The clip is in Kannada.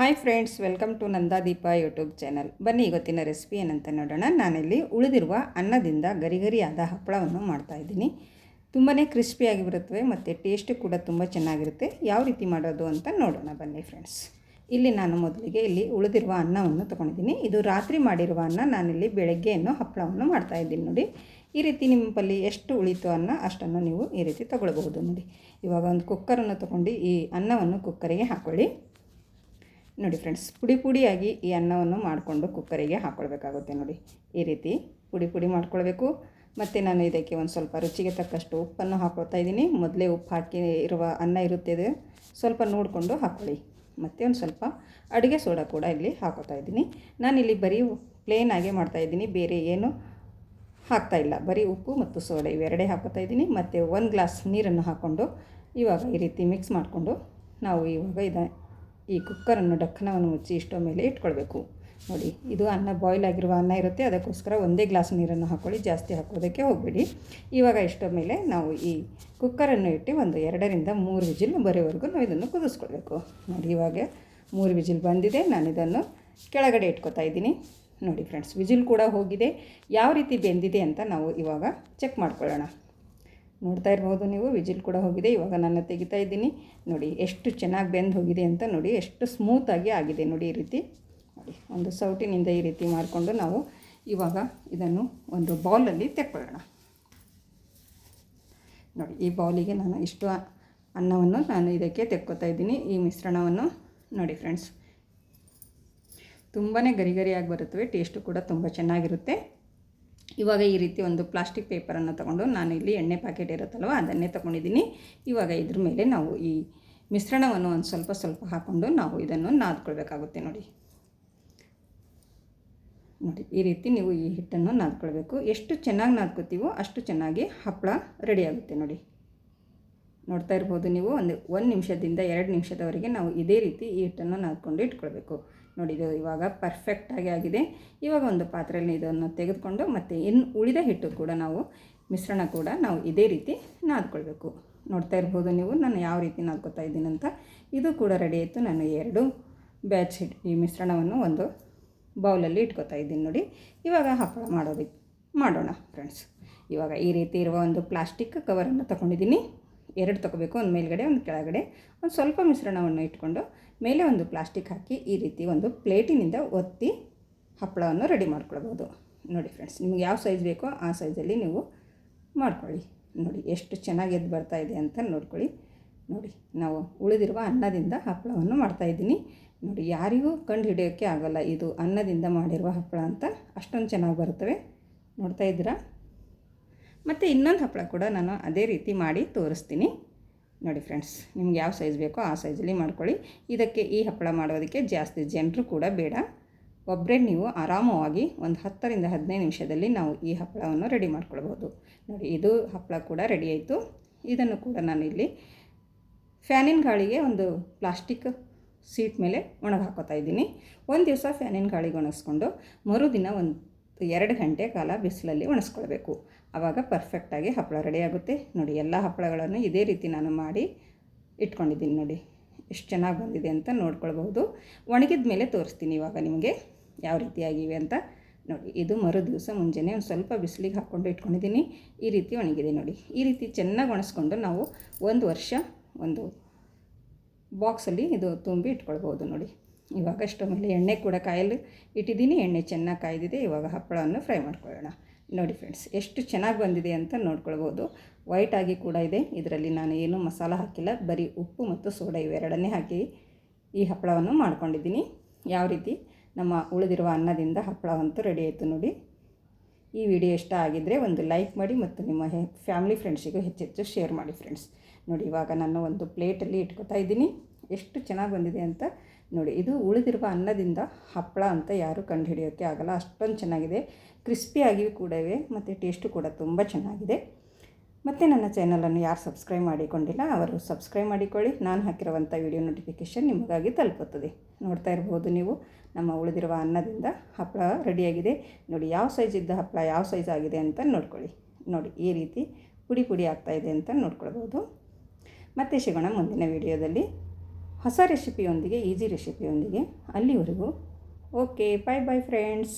Hi friends, welcome to Nandadeepa YouTube channel. ಬನ್ನಿ ಇವತ್ತಿನ ರೆಸಿಪಿ ಏನಂತ ನೋಡೋಣ. ನಾನಿಲ್ಲಿ ಉಳಿದಿರುವ ಅನ್ನದಿಂದ ಗರಿಗರಿಯಾದ ಹಪ್ಪಳವನ್ನು ಮಾಡ್ತಾಯಿದ್ದೀನಿ. ತುಂಬಾ ಕ್ರಿಸ್ಪಿಯಾಗಿ ಬರುತ್ತವೆ ಮತ್ತು ಟೇಸ್ಟ್ ಕೂಡ ತುಂಬ ಚೆನ್ನಾಗಿರುತ್ತೆ. ಯಾವ ರೀತಿ ಮಾಡೋದು ಅಂತ ನೋಡೋಣ ಬನ್ನಿ ಫ್ರೆಂಡ್ಸ್. ಇಲ್ಲಿ ನಾನು ಮೊದಲಿಗೆ ಉಳಿದಿರುವ ಅನ್ನವನ್ನು ತೊಗೊಂಡಿದ್ದೀನಿ. ಇದು ರಾತ್ರಿ ಮಾಡಿರುವ ಅನ್ನ. ನಾನಿಲ್ಲಿ ಬೆಳಗ್ಗೆ ಹಪ್ಪಳವನ್ನು ಮಾಡ್ತಾಯಿದ್ದೀನಿ. ನೋಡಿ, ಈ ರೀತಿ ನಿಮ್ಮಲ್ಲಿ ಎಷ್ಟು ಉಳಿತು ಅನ್ನ ಅಷ್ಟನ್ನು ನೀವು ಈ ರೀತಿ ತೊಗೊಳ್ಬಹುದು. ನೋಡಿ, ಇವಾಗ ಒಂದು ಕುಕ್ಕರನ್ನು ತೊಗೊಂಡು ಈ ಅನ್ನವನ್ನು ಕುಕ್ಕರಿಗೆ ಹಾಕ್ಕೊಳ್ಳಿ. ನೋಡಿ ಫ್ರೆಂಡ್ಸ್, ಪುಡಿಯಾಗಿ ಈ ಅನ್ನವನ್ನು ಮಾಡಿಕೊಂಡು ಕುಕ್ಕರಿಗೆ ಹಾಕ್ಕೊಳ್ಬೇಕಾಗುತ್ತೆ. ನೋಡಿ, ಈ ರೀತಿ ಪುಡಿ ಮಾಡ್ಕೊಳ್ಬೇಕು. ಮತ್ತು ನಾನು ಇದಕ್ಕೆ ಒಂದು ಸ್ವಲ್ಪ ರುಚಿಗೆ ತಕ್ಕಷ್ಟು ಉಪ್ಪನ್ನು ಹಾಕ್ಕೊಳ್ತಾ ಇದ್ದೀನಿ. ಮೊದಲೇ ಉಪ್ಪು ಹಾಕಿ ಇರುವ ಅನ್ನ ಇರುತ್ತದೆ, ಸ್ವಲ್ಪ ನೋಡಿಕೊಂಡು ಹಾಕ್ಕೊಳ್ಳಿ. ಮತ್ತು ಒಂದು ಸ್ವಲ್ಪ ಅಡುಗೆ ಸೋಡಾ ಕೂಡ ಇಲ್ಲಿ ಹಾಕೋತಾ ಇದ್ದೀನಿ. ನಾನಿಲ್ಲಿ ಬರೀ ಪ್ಲೇನ್ ಆಗೇ ಮಾಡ್ತಾಯಿದ್ದೀನಿ, ಬೇರೆ ಏನು ಹಾಕ್ತಾಯಿಲ್ಲ. ಬರೀ ಉಪ್ಪು ಮತ್ತು ಸೋಡಾ ಇವೆರಡೇ ಹಾಕೋತಾ ಇದ್ದೀನಿ. ಮತ್ತು 1 ಗ್ಲಾಸ್ ನೀರನ್ನು ಹಾಕ್ಕೊಂಡು ಇವಾಗ ಈ ರೀತಿ ಮಿಕ್ಸ್ ಮಾಡಿಕೊಂಡು ನಾವು ಇವಾಗ ಈ ಕುಕ್ಕರನ್ನು ಡಕ್ಕನವನ್ನು ಮುಚ್ಚಿ ಇಷ್ಟೋ ಮೇಲೆ ಇಟ್ಕೊಳ್ಬೇಕು. ನೋಡಿ, ಇದು ಅನ್ನ ಬಾಯ್ಲ್ ಆಗಿರುವ ಅನ್ನ ಇರುತ್ತೆ, ಅದಕ್ಕೋಸ್ಕರ 1 ಗ್ಲಾಸ್ ನೀರನ್ನು ಹಾಕ್ಕೊಳ್ಳಿ, ಜಾಸ್ತಿ ಹಾಕೋದಕ್ಕೆ ಹೋಗಬೇಡಿ. ಇವಾಗ ಇಷ್ಟೋ ಮೇಲೆ ನಾವು ಈ ಕುಕ್ಕರನ್ನು ಇಟ್ಟು ಒಂದು 2 ರಿಂದ 3 ವಿಜಿಲ್ ಬರೋವರೆಗೂ ನಾವು ಇದನ್ನು ಕುದಿಸ್ಕೊಳ್ಬೇಕು. ನೋಡಿ, ಇವಾಗ 3 ವಿಜಿಲ್ ಬಂದಿದೆ. ನಾನು ಇದನ್ನು ಕೆಳಗಡೆ ಇಟ್ಕೊತಾ ಇದ್ದೀನಿ. ನೋಡಿ ಫ್ರೆಂಡ್ಸ್, ವಿಜಿಲ್ ಕೂಡ ಹೋಗಿದೆ. ಯಾವ ರೀತಿ ಬೆಂದಿದೆ ಅಂತ ನಾವು ಇವಾಗ ಚೆಕ್ ಮಾಡ್ಕೊಳ್ಳೋಣ. ನೋಡ್ತಾ ಇರ್ಬೋದು ನೀವು, ವಿಜಿಲ್ ಕೂಡ ಹೋಗಿದೆ. ಇವಾಗ ನಾನು ತೆಗಿತಾ ಇದ್ದೀನಿ. ನೋಡಿ ಎಷ್ಟು ಚೆನ್ನಾಗಿ ಬೆಂದು ಹೋಗಿದೆ ಅಂತ. ನೋಡಿ ಎಷ್ಟು ಸ್ಮೂತಾಗಿ ಆಗಿದೆ. ನೋಡಿ, ಈ ರೀತಿ ನೋಡಿ, ಒಂದು ಸೌಟಿನಿಂದ ಈ ರೀತಿ ಮಾಡಿಕೊಂಡು ನಾವು ಇವಾಗ ಇದನ್ನು ಒಂದು ಬೌಲಲ್ಲಿ ತೆಕ್ಕೊಳ್ಳೋಣ. ನೋಡಿ, ಈ ಬೌಲಿಗೆ ನಾನು ಇಷ್ಟು ಅನ್ನವನ್ನು ನಾನು ಇದಕ್ಕೆ ತೆಕ್ಕೋತಾ ಇದ್ದೀನಿ, ಈ ಮಿಶ್ರಣವನ್ನು. ನೋಡಿ ಫ್ರೆಂಡ್ಸ್, ತುಂಬಾ ಗರಿಗರಿಯಾಗಿ ಬರುತ್ತವೆ, ಟೇಸ್ಟು ಕೂಡ ತುಂಬ ಚೆನ್ನಾಗಿರುತ್ತೆ. ಇವಾಗ ಈ ರೀತಿ ಒಂದು ಪ್ಲಾಸ್ಟಿಕ್ ಪೇಪರನ್ನು ತೊಗೊಂಡು, ನಾನು ಇಲ್ಲಿ ಎಣ್ಣೆ ಪ್ಯಾಕೆಟ್ ಇರುತ್ತಲ್ವ ಅದನ್ನೇ ತೊಗೊಂಡಿದ್ದೀನಿ. ಇವಾಗ ಇದ್ರ ಮೇಲೆ ನಾವು ಈ ಮಿಶ್ರಣವನ್ನು ಒಂದು ಸ್ವಲ್ಪ ಹಾಕ್ಕೊಂಡು ನಾವು ಇದನ್ನು ನಾದ್ಕೊಳ್ಬೇಕಾಗುತ್ತೆ. ನೋಡಿ, ಈ ರೀತಿ ನೀವು ಈ ಹಿಟ್ಟನ್ನು ನಾದ್ಕೊಳ್ಬೇಕು. ಎಷ್ಟು ಚೆನ್ನಾಗಿ ನಾದ್ಕೋತೀವೋ ಅಷ್ಟು ಚೆನ್ನಾಗಿ ಹಪ್ಪಳ ರೆಡಿಯಾಗುತ್ತೆ. ನೋಡಿ, ನೋಡ್ತಾ ಇರ್ಬೋದು ನೀವು, 1 ನಿಮಿಷದಿಂದ 2 ನಿಮಿಷದವರೆಗೆ ನಾವು ಇದೇ ರೀತಿ ಈ ಹಿಟ್ಟನ್ನು ನಾದ್ಕೊಂಡು ಇಟ್ಕೊಳ್ಬೇಕು. ನೋಡಿ, ಇದು ಇವಾಗ ಪರ್ಫೆಕ್ಟಾಗಿ ಆಗಿದೆ. ಇವಾಗ ಒಂದು ಪಾತ್ರೆಯಲ್ಲಿ ಇದನ್ನು ತೆಗೆದುಕೊಂಡು ಮತ್ತು ಇನ್ನು ಉಳಿದ ಹಿಟ್ಟು ಕೂಡ ಮಿಶ್ರಣ ಕೂಡ ನಾವು ಇದೇ ರೀತಿ ನಾದ್ಕೊಳ್ಬೇಕು. ನೋಡ್ತಾ ಇರ್ಬೋದು ನೀವು ನಾನು ಯಾವ ರೀತಿ ನಾದ್ಕೊತಾ ಇದ್ದೀನಂತ. ಇದು ಕೂಡ ರೆಡಿ ಆಯಿತು. ನಾನು 2 ಬ್ಯಾಚ್ ಈ ಮಿಶ್ರಣವನ್ನು ಒಂದು ಬೌಲಲ್ಲಿ ಇಟ್ಕೊತಾ ಇದ್ದೀನಿ. ನೋಡಿ, ಇವಾಗ ಹಪ್ಪಳ ಮಾಡೋಣ ಫ್ರೆಂಡ್ಸ್. ಇವಾಗ ಈ ರೀತಿ ಇರುವ ಒಂದು ಪ್ಲಾಸ್ಟಿಕ್ ಕವರನ್ನು ತೊಗೊಂಡಿದ್ದೀನಿ. 2 ತೊಗೋಬೇಕು, ಒಂದು ಮೇಲ್ಗಡೆ ಒಂದು ಕೆಳಗಡೆ. ಒಂದು ಸ್ವಲ್ಪ ಮಿಶ್ರಣವನ್ನು ಇಟ್ಕೊಂಡು ಮೇಲೆ ಒಂದು ಪ್ಲಾಸ್ಟಿಕ್ ಹಾಕಿ ಈ ರೀತಿ ಒಂದು ಪ್ಲೇಟಿನಿಂದ ಒತ್ತಿ ಹಪ್ಪಳವನ್ನು ರೆಡಿ ಮಾಡ್ಕೊಳ್ಬೋದು. ನೋಡಿ ಫ್ರೆಂಡ್ಸ್, ನಿಮಗೆ ಯಾವ ಸೈಜ್ ಬೇಕೋ ಆ ಸೈಜಲ್ಲಿ ನೀವು ಮಾಡ್ಕೊಳ್ಳಿ. ನೋಡಿ, ಎಷ್ಟು ಚೆನ್ನಾಗಿ ಎದ್ದು ಬರ್ತಾಯಿದೆ ಅಂತ ನೋಡ್ಕೊಳ್ಳಿ. ನೋಡಿ, ನಾವು ಉಳಿದಿರುವ ಅನ್ನದಿಂದ ಹಪ್ಪಳವನ್ನು ಮಾಡ್ತಾಯಿದ್ದೀನಿ. ನೋಡಿ, ಯಾರಿಗೂ ಕಂಡು ಹಿಡಿಯೋಕ್ಕೆ ಆಗೋಲ್ಲ, ಇದು ಅನ್ನದಿಂದ ಮಾಡಿರುವ ಹಪ್ಪಳ ಅಂತ. ಅಷ್ಟೊಂದು ಚೆನ್ನಾಗಿ ಬರುತ್ತವೆ. ನೋಡ್ತಾ ಇದ್ದೀರಾ? ಮತ್ತು ಇನ್ನೊಂದು ಹಪ್ಪಳ ಕೂಡ ನಾನು ಅದೇ ರೀತಿ ಮಾಡಿ ತೋರಿಸ್ತೀನಿ. ನೋಡಿ ಫ್ರೆಂಡ್ಸ್, ನಿಮ್ಗೆ ಯಾವ ಸೈಜ್ ಬೇಕೋ ಆ ಸೈಜಲ್ಲಿ ಮಾಡ್ಕೊಳ್ಳಿ. ಇದಕ್ಕೆ ಈ ಹಪ್ಪಳ ಮಾಡೋದಕ್ಕೆ ಜಾಸ್ತಿ ಜನರು ಕೂಡ ಬೇಡ, ಒಬ್ಬರೇ ನೀವು ಆರಾಮವಾಗಿ ಒಂದು 10 ರಿಂದ 15 ನಿಮಿಷದಲ್ಲಿ ನಾವು ಈ ಹಪ್ಪಳವನ್ನು ರೆಡಿ ಮಾಡ್ಕೊಳ್ಬೋದು. ನೋಡಿ, ಇದು ಹಪ್ಪಳ ಕೂಡ ರೆಡಿ ಆಯಿತು. ಇದನ್ನು ಕೂಡ ನಾನು ಇಲ್ಲಿ ಫ್ಯಾನಿನ ಗಾಳಿಗೆ ಒಂದು ಪ್ಲಾಸ್ಟಿಕ್ ಸೀಟ್ ಮೇಲೆ ಒಣಗಿ ಹಾಕೋತಾ ಇದ್ದೀನಿ. ಒಂದು ದಿವಸ ಫ್ಯಾನಿನ ಗಾಳಿಗೆ ಒಣಗಿಸ್ಕೊಂಡು ಮರುದಿನ ಒಂದು 2 ಗಂಟೆ ಕಾಲ ಬಿಸಿಲಲ್ಲಿ ಒಣಗಿಸ್ಕೊಳ್ಬೇಕು. ಆವಾಗ ಪರ್ಫೆಕ್ಟಾಗಿ ಹಪ್ಪಳ ರೆಡಿ ಆಗುತ್ತೆ. ನೋಡಿ, ಎಲ್ಲ ಹಪ್ಪಳಗಳನ್ನು ಇದೇ ರೀತಿ ನಾನು ಮಾಡಿ ಇಟ್ಕೊಂಡಿದ್ದೀನಿ. ನೋಡಿ, ಎಷ್ಟು ಚೆನ್ನಾಗಿ ಬಂದಿದೆ ಅಂತ ನೋಡ್ಕೊಳ್ಬಹುದು. ಒಣಗಿದ ಮೇಲೆ ತೋರಿಸ್ತೀನಿ ಇವಾಗ ನಿಮಗೆ ಯಾವ ರೀತಿಯಾಗಿವೆ ಅಂತ. ನೋಡಿ, ಇದು ಮರು ದಿವಸ ಮುಂಜಾನೆ ಒಂದು ಸ್ವಲ್ಪ ಬಿಸಿಲಿಗೆ ಹಾಕ್ಕೊಂಡು ಇಟ್ಕೊಂಡಿದ್ದೀನಿ. ಈ ರೀತಿ ಒಣಗಿದೆ. ನೋಡಿ, ಈ ರೀತಿ ಚೆನ್ನಾಗಿ ಒಣಗಿಸ್ಕೊಂಡು ನಾವು 1 ವರ್ಷ ಒಂದು ಬಾಕ್ಸಲ್ಲಿ ಇದು ತುಂಬಿ ಇಟ್ಕೊಳ್ಬೋದು. ನೋಡಿ, ಇವಾಗ ಅಷ್ಟೋ ಮೇಲೆ ಎಣ್ಣೆ ಕೂಡ ಕಾಯಲು ಇಟ್ಟಿದ್ದೀನಿ. ಎಣ್ಣೆ ಚೆನ್ನಾಗಿ ಕಾಯ್ದಿದೆ. ಇವಾಗ ಹಪ್ಪಳವನ್ನು ಫ್ರೈ ಮಾಡ್ಕೊಳ್ಳೋಣ. ನೋಡಿ ಫ್ರೆಂಡ್ಸ್, ಎಷ್ಟು ಚೆನ್ನಾಗಿ ಬಂದಿದೆ ಅಂತ ನೋಡ್ಕೊಳ್ಬೋದು. ವೈಟ್ ಆಗಿ ಕೂಡ ಇದೆ. ಇದರಲ್ಲಿ ನಾನು ಏನೂ ಮಸಾಲ ಹಾಕಿಲ್ಲ, ಬರೀ ಉಪ್ಪು ಮತ್ತು ಸೋಡಾ ಇವೆರಡನ್ನೇ ಹಾಕಿ ಈ ಹಪ್ಪಳವನ್ನು ಮಾಡ್ಕೊಂಡಿದ್ದೀನಿ. ಯಾವ ರೀತಿ ನಮ್ಮ ಉಳಿದಿರುವ ಅನ್ನದಿಂದ ಹಪ್ಪಳವಂತೂ ರೆಡಿ ಆಯಿತು. ನೋಡಿ, ಈ ವಿಡಿಯೋ ಇಷ್ಟ ಆಗಿದ್ದರೆ ಒಂದು ಲೈಕ್ ಮಾಡಿ ಮತ್ತು ನಿಮ್ಮ ಫ್ಯಾಮಿಲಿ ಫ್ರೆಂಡ್ಸಿಗೂ ಹೆಚ್ಚೆಚ್ಚು ಶೇರ್ ಮಾಡಿ ಫ್ರೆಂಡ್ಸ್. ನೋಡಿ, ಇವಾಗ ನಾನು ಒಂದು ಪ್ಲೇಟಲ್ಲಿ ಇಟ್ಕೊತಾ ಇದ್ದೀನಿ. ಎಷ್ಟು ಚೆನ್ನಾಗಿ ಬಂದಿದೆ ಅಂತ ನೋಡಿ. ಇದು ಉಳಿದಿರುವ ಅನ್ನದಿಂದ ಹಪ್ಪಳ ಅಂತ ಯಾರೂ ಕಂಡು ಹಿಡಿಯೋಕ್ಕೆ ಆಗೋಲ್ಲ, ಅಷ್ಟೊಂದು ಚೆನ್ನಾಗಿದೆ. ಕ್ರಿಸ್ಪಿಯಾಗಿ ಕೂಡ ಇವೆ ಮತ್ತು ಟೇಸ್ಟು ಕೂಡ ತುಂಬ ಚೆನ್ನಾಗಿದೆ. ಮತ್ತು ನನ್ನ ಚಾನಲನ್ನು ಯಾರು ಸಬ್ಸ್ಕ್ರೈಬ್ ಮಾಡಿಕೊಂಡಿಲ್ಲ ಅವರು ಸಬ್ಸ್ಕ್ರೈಬ್ ಮಾಡಿಕೊಳ್ಳಿ. ನಾನು ಹಾಕಿರುವಂಥ ವಿಡಿಯೋ ನೋಟಿಫಿಕೇಷನ್ ನಿಮಗಾಗಿ ತಲುಪುತ್ತದೆ. ನೋಡ್ತಾ ಇರ್ಬೋದು ನೀವು, ನಮ್ಮ ಉಳಿದಿರುವ ಅನ್ನದಿಂದ ಹಪ್ಪಳ ರೆಡಿಯಾಗಿದೆ. ನೋಡಿ, ಯಾವ ಸೈಜ್ ಇದ್ದ ಹಪ್ಪಳ ಯಾವ ಸೈಜ್ ಆಗಿದೆ ಅಂತ ನೋಡ್ಕೊಳ್ಳಿ. ನೋಡಿ, ಈ ರೀತಿ ಪುಡಿ ಆಗ್ತಾಯಿದೆ ಅಂತ ನೋಡ್ಕೊಳ್ಬೋದು. ಮತ್ತೆ ಸಿಗೋಣ ಮುಂದಿನ ವಿಡಿಯೋದಲ್ಲಿ. ಹೊಸ ರೆಸಿಪಿಯೊಂದಿಗೆ, ಈಸಿ ರೆಸಿಪಿಯೊಂದಿಗೆ. ಅಲ್ಲಿವರೆಗೂ ಓಕೆ, ಬಾಯ್ ಬಾಯ್ ಫ್ರೆಂಡ್ಸ್.